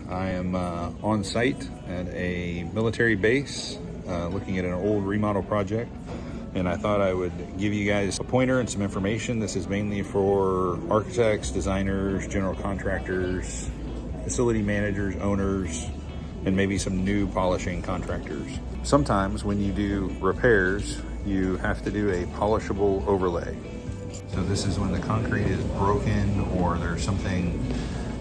I am on site at a military base looking at an old remodel project, and I thought I would give you guys a pointer and some information. This is mainly for architects, designers, general contractors, facility managers, owners, and maybe some new polishing contractors. Sometimes when you do repairs, you have to do a polishable overlay. So this is when the concrete is broken or there's something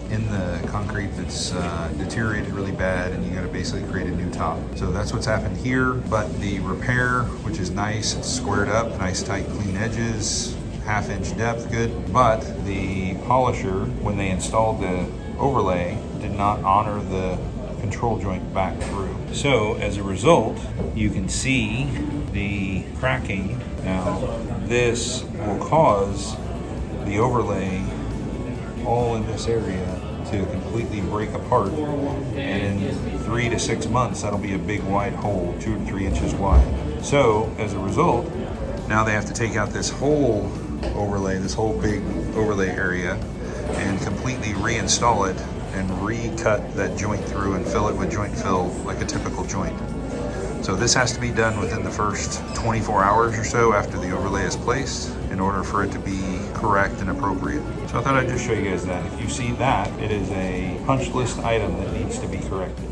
in the concrete that's deteriorated really bad, and you got to basically create a new top. So that's what's happened here. But the repair, which is nice, it's squared up, nice tight clean edges, 1/2 inch depth, good. But the polisher, when they installed the overlay, did not honor the control joint back through. So as a result, you can see the cracking. Now this will cause the overlay all in this area to completely break apart, and in 3 to 6 months that'll be a big wide hole, 2 to 3 inches wide. So as a result, now they have to take out this whole overlay, this whole big overlay area, and completely reinstall it and recut that joint through and fill it with joint fill like a typical joint. So this has to be done within the first 24 hours or so after the overlay is placed in order for it to be correct and appropriate. So I thought I'd just show you guys that. If you see that, it is a punch list item that needs to be corrected.